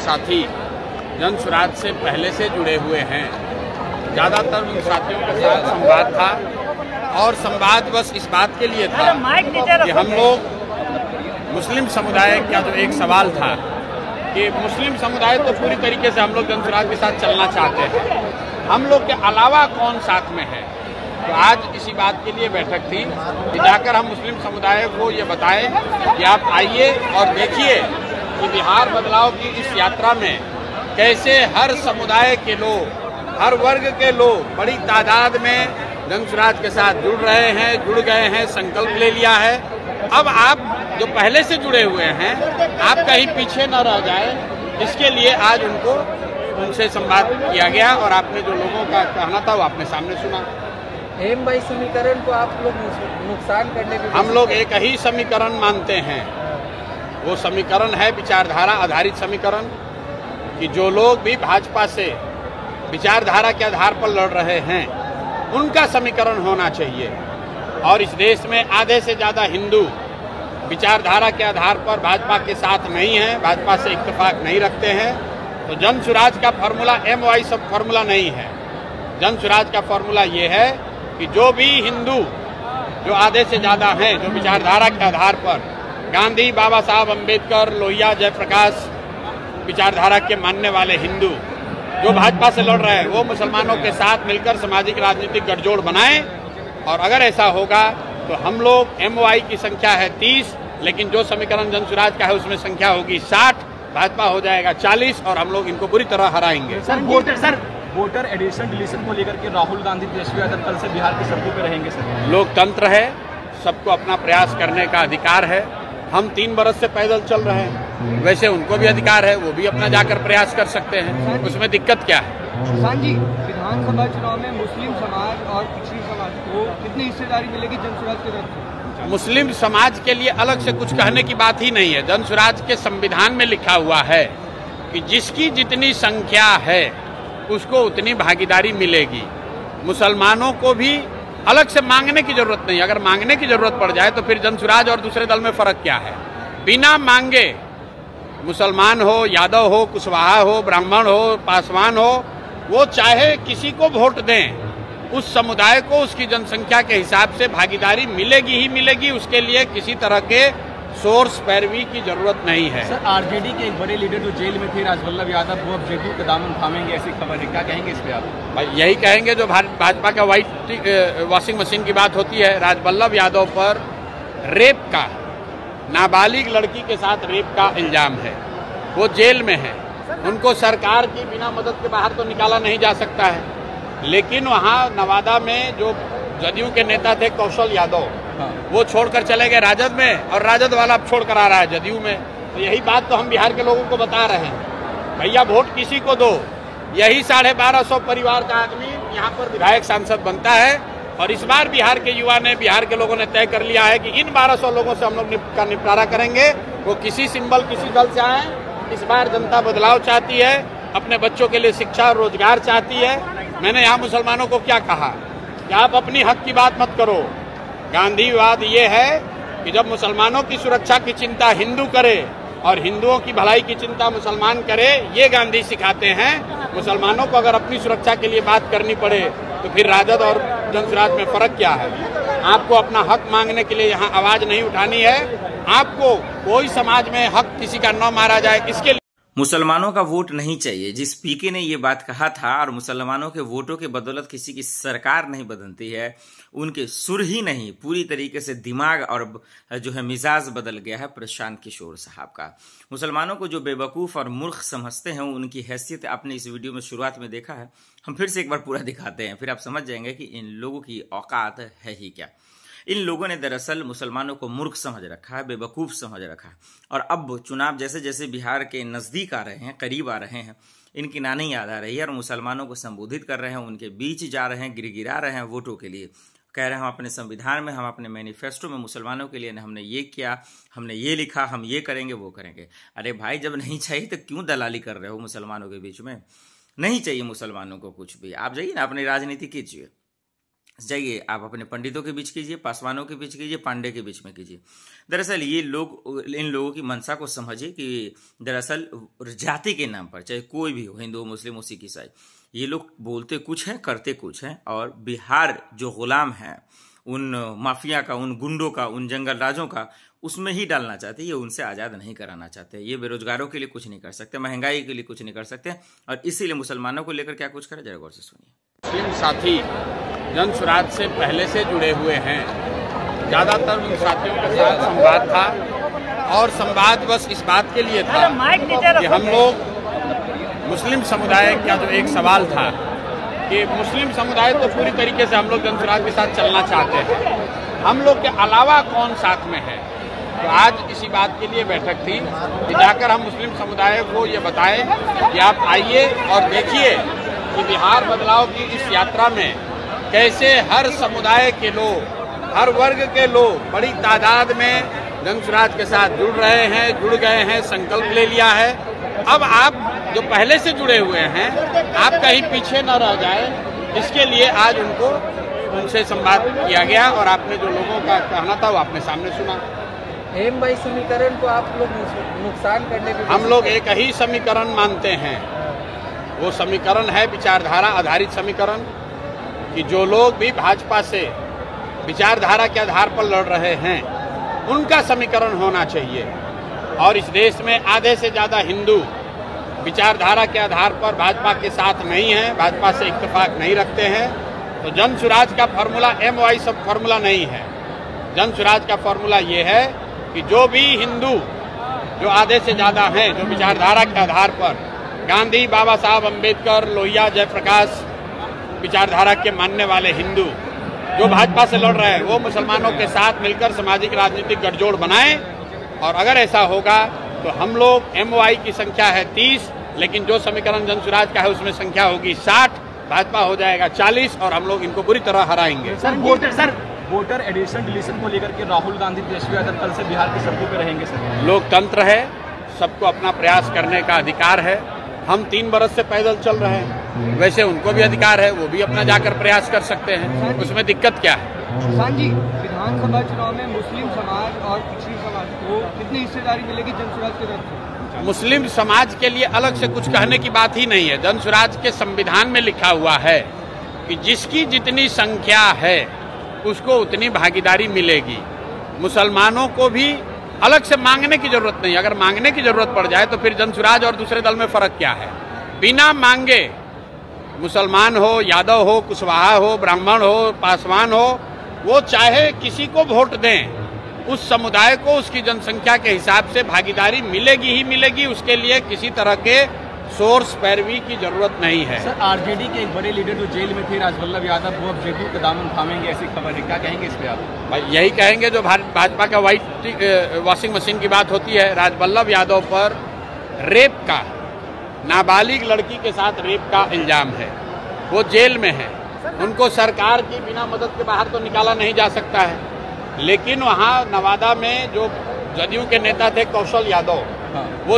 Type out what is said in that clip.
साथी जन स्वराज से पहले से जुड़े हुए हैं। ज़्यादातर उन साथियों के साथ संवाद था और संवाद बस इस बात के लिए था कि हम लोग मुस्लिम समुदाय का जो एक सवाल था कि मुस्लिम समुदाय तो पूरी तरीके से हम लोग जन स्वराज के साथ चलना चाहते हैं, हम लोग के अलावा कौन साथ में है। तो आज इसी बात के लिए बैठक थी कि जाकर हम मुस्लिम समुदाय को ये बताएं कि आप आइए और देखिए कि बिहार बदलाव की इस यात्रा में कैसे हर समुदाय के लोग, हर वर्ग के लोग बड़ी तादाद में जन स्वराज के साथ जुड़ रहे हैं, जुड़ गए हैं, संकल्प ले लिया है। अब आप जो पहले से जुड़े हुए हैं, आप कहीं पीछे न रह जाए, इसके लिए आज उनसे संवाद किया गया और आपने जो लोगों का कहना था वो आपने सामने सुना। M-22 समीकरण को आप लोग नुकसान करने की हम लोग एक ही समीकरण मानते हैं, वो समीकरण है विचारधारा आधारित समीकरण, कि जो लोग भी भाजपा से विचारधारा के आधार पर लड़ रहे हैं उनका समीकरण होना चाहिए। और इस देश में आधे से ज़्यादा हिंदू विचारधारा के आधार पर भाजपा के साथ नहीं हैं, भाजपा से इत्तेफाक नहीं रखते हैं। तो जन स्वराज का फॉर्मूला M-22 सब फॉर्मूला नहीं है। जन स्वराज का फॉर्मूला ये है कि जो भी हिंदू, जो आधे से ज़्यादा हैं, जो विचारधारा के आधार पर गांधी, बाबा साहब अम्बेडकर, लोहिया, जयप्रकाश विचारधारा के मानने वाले हिंदू जो भाजपा से लड़ रहे हैं, वो मुसलमानों के साथ मिलकर सामाजिक राजनीतिक गठजोड़ बनाएं। और अगर ऐसा होगा तो हम लोग M-22 की संख्या है 30, लेकिन जो समीकरण जन स्वराज का है उसमें संख्या होगी 60, भाजपा हो जाएगा 40 और हम लोग इनको बुरी तरह हराएंगे। वोटर एडिशन डिलीशन को लेकर के राहुल गांधी, तेजस्वी यादव कल से बिहार की सड़कों पर रहेंगे सर। लोकतंत्र है, सबको अपना प्रयास करने का अधिकार है। हम 3 बरस से पैदल चल रहे हैं, वैसे उनको भी अधिकार है, वो भी अपना जाकर प्रयास कर सकते हैं, उसमें दिक्कत क्या है। किसान जी, विधानसभा चुनाव में मुस्लिम समाज और पिछड़ी समाज को कितनी हिस्सेदारी मिलेगी जन स्वराज की तरफ से? मुस्लिम समाज के लिए अलग से कुछ कहने की बात ही नहीं है। जन स्वराज के संविधान में लिखा हुआ है कि जिसकी जितनी संख्या है उसको उतनी भागीदारी मिलेगी। मुसलमानों को भी अलग से मांगने की जरूरत नहीं। अगर मांगने की जरूरत पड़ जाए तो फिर जन स्वराज और दूसरे दल में फर्क क्या है। बिना मांगे मुसलमान हो, यादव हो, कुशवाहा हो, ब्राह्मण हो, पासवान हो, वो चाहे किसी को वोट दें, उस समुदाय को उसकी जनसंख्या के हिसाब से भागीदारी मिलेगी ही मिलेगी। उसके लिए किसी तरह के सोर्स पैरवी की जरूरत नहीं है। सर, आरजेडी के एक बड़े लीडर जो जेल में थे, राजवल्लभ यादव, वो अब जेडीयू का दामन थामेंगे, ऐसी खबर है, क्या कहेंगे इस पे आप? भाई यही कहेंगे जो भाजपा का व्हाइट वॉशिंग मशीन की बात होती है। राजवल्लभ यादव पर रेप का, नाबालिग लड़की के साथ रेप का इल्जाम है, वो जेल में है। उनको सरकार की बिना मदद के बाहर तो निकाला नहीं जा सकता है। लेकिन वहाँ नवादा में जो जदयू के नेता थे कौशल यादव, वो छोड़कर चले गए राजद में, और राजद वाला अब छोड़कर आ रहा है जदयू में। तो यही बात तो हम बिहार के लोगों को बता रहे हैं, भैया वोट किसी को दो। यही 1250 परिवार का आदमी यहाँ पर विधायक सांसद बनता है। और इस बार बिहार के युवा ने, बिहार के लोगों ने तय कर लिया है कि इन 1200 लोगों से हम लोग का निपटारा करेंगे। वो किसी सिंबल, किसी दल से आए। इस बार जनता बदलाव चाहती है, अपने बच्चों के लिए शिक्षा और रोजगार चाहती है। मैंने यहाँ मुसलमानों को क्या कहा कि आप अपनी हक की बात मत करो। गांधीवाद ये है कि जब मुसलमानों की सुरक्षा की चिंता हिंदू करे और हिंदुओं की भलाई की चिंता मुसलमान करे, ये गांधी सिखाते हैं। मुसलमानों को अगर अपनी सुरक्षा के लिए बात करनी पड़े तो फिर राजद और जन स्वराज में फर्क क्या है। आपको अपना हक मांगने के लिए यहाँ आवाज नहीं उठानी है। आपको कोई समाज में हक किसी का न मारा जाए, इसके लिए मुसलमानों का वोट नहीं चाहिए। जिस पीके ने ये बात कहा था, और मुसलमानों के वोटों के बदौलत किसी की सरकार नहीं बदलती है, उनके सुर ही नहीं, पूरी तरीके से दिमाग और जो है मिजाज बदल गया है प्रशांत किशोर साहब का। मुसलमानों को जो बेवकूफ़ और मूर्ख समझते हैं, उनकी हैसियत आपने इस वीडियो में शुरुआत में देखा है। हम फिर से एक बार पूरा दिखाते हैं, फिर आप समझ जाएंगे कि इन लोगों की औकात है ही क्या। इन लोगों ने दरअसल मुसलमानों को मूर्ख समझ रखा है, बेवकूफ़ समझ रखा है। और अब चुनाव जैसे जैसे बिहार के नज़दीक आ रहे हैं, करीब आ रहे हैं, इनकी नानी याद आ रही है और मुसलमानों को संबोधित कर रहे हैं, उनके बीच जा रहे हैं, गिरगिरा रहे हैं वोटों के लिए। कह रहे हैं हम अपने संविधान में, हम अपने मैनिफेस्टो में मुसलमानों के लिए हमने ये किया, हमने ये लिखा, हम ये करेंगे, वो करेंगे। अरे भाई, जब नहीं चाहिए तो क्यों दलाली कर रहे हो मुसलमानों के बीच में? नहीं चाहिए मुसलमानों को कुछ भी। आप जाइए ना, अपनी राजनीति कीजिए। जाइए आप अपने पंडितों के बीच कीजिए, पासवानों के बीच कीजिए, पांडे के बीच में कीजिए। दरअसल ये लोग, इन लोगों की मंशा को समझिए कि दरअसल जाति के नाम पर, चाहे कोई भी हो, हिंदू, मुस्लिम, सिख, ईसाई, ये लोग बोलते कुछ हैं, करते कुछ हैं। और बिहार जो गुलाम है उन माफिया का, उन गुंडों का, उन जंगल राजों का, उसमें ही डालना चाहते हैं। ये उनसे आज़ाद नहीं कराना चाहते। ये बेरोजगारों के लिए कुछ नहीं कर सकते, महंगाई के लिए कुछ नहीं कर सकते, और इसीलिए मुसलमानों को लेकर क्या कुछ करे, जरा गौर से सुनिए। मुस्लिम साथी जन स्वराज से पहले से जुड़े हुए हैं। ज़्यादातर उन साथियों के साथ संवाद था, और संवाद बस इस बात के लिए था कि हम लोग मुस्लिम समुदाय का जो एक सवाल था कि मुस्लिम समुदाय तो पूरी तरीके से हम लोग जन स्वराज के साथ चलना चाहते हैं, हम लोग के अलावा कौन साथ में है। तो आज इसी बात के लिए बैठक थी कि जाकर हम मुस्लिम समुदाय को ये बताएं कि आप आइए और देखिए कि बिहार बदलाव की इस यात्रा में कैसे हर समुदाय के लोग, हर वर्ग के लोग बड़ी तादाद में जन स्वराज के साथ जुड़ रहे हैं, जुड़ गए हैं, संकल्प ले लिया है। अब आप जो पहले से जुड़े हुए हैं, आप कहीं पीछे न रह जाए, इसके लिए आज उनसे संवाद किया गया, और आपने जो लोगों का कहना था वो आपने सामने सुना। एम समीकरण को आप लोग नुकसान करने के, हम लोग एक ही समीकरण मानते हैं। वो समीकरण है विचारधारा आधारित समीकरण, कि जो लोग भी भाजपा से विचारधारा के आधार पर लड़ रहे हैं उनका समीकरण होना चाहिए। और इस देश में आधे से ज़्यादा हिंदू विचारधारा के आधार पर भाजपा के साथ नहीं हैं, भाजपा से इत्तेफाक नहीं रखते हैं। तो जन स्वराज का फॉर्मूला MY सब फॉर्मूला नहीं है। जन स्वराज का फॉर्मूला ये है कि जो भी हिंदू, जो आधे से ज़्यादा हैं, जो विचारधारा के आधार पर गांधी, बाबा साहब अम्बेडकर, लोहिया, जयप्रकाश विचारधारा के मानने वाले हिंदू जो भाजपा से लड़ रहे हैं, वो मुसलमानों के साथ मिलकर सामाजिक राजनीतिक गठजोड़ बनाएं। और अगर ऐसा होगा तो हम लोग MY की संख्या है 30, लेकिन जो समीकरण जन स्वराज का है उसमें संख्या होगी 60, भाजपा हो जाएगा 40, और हम लोग इनको बुरी तरह हराएंगे। सर वोटर एडिशन डिलीशन को लेकर के राहुल गांधी तेजस्वी यादव कल से बिहार की सड़कों पर रहेंगे। सर लोकतंत्र है, सबको अपना प्रयास करने का अधिकार है। हम 3 बरस से पैदल चल रहे हैं, वैसे उनको भी अधिकार है, वो भी अपना जाकर प्रयास कर सकते हैं, उसमें दिक्कत क्या है। किसान जी, विधानसभा चुनाव में मुस्लिम समाज और पिछड़ी समाज को कितनी हिस्सेदारी मिलेगी जन स्वराज की तरफ से? मुस्लिम समाज के लिए अलग से कुछ कहने की बात ही नहीं है। जन स्वराज के संविधान में लिखा हुआ है कि जिसकी जितनी संख्या है उसको उतनी भागीदारी मिलेगी। मुसलमानों को भी अलग से मांगने की जरूरत नहीं। अगर मांगने की जरूरत पड़ जाए तो फिर जन स्वराज और दूसरे दल में फर्क क्या है। बिना मांगे मुसलमान हो, यादव हो, कुशवाहा हो, ब्राह्मण हो, पासवान हो, वो चाहे किसी को वोट दें, उस समुदाय को उसकी जनसंख्या के हिसाब से भागीदारी मिलेगी ही मिलेगी। उसके लिए किसी तरह के सोर्स पैरवी की जरूरत नहीं है। सर आरजेडी के एक बड़े लीडर जो जेल में थे राजवल्लभ यादव, वो अब जेडीयू का दामन थामेंगे, ऐसी खबर है, क्या कहेंगे इस पे आप? भाई यही कहेंगे जो भाजपा का व्हाइट वॉशिंग मशीन की बात होती है। राजवल्लभ यादव पर रेप का, नाबालिग लड़की के साथ रेप का इल्जाम है, वो जेल में है। उनको सरकार की बिना मदद के बाहर तो निकाला नहीं जा सकता है। लेकिन वहाँ नवादा में जो जदयू के नेता थे कौशल यादव, वो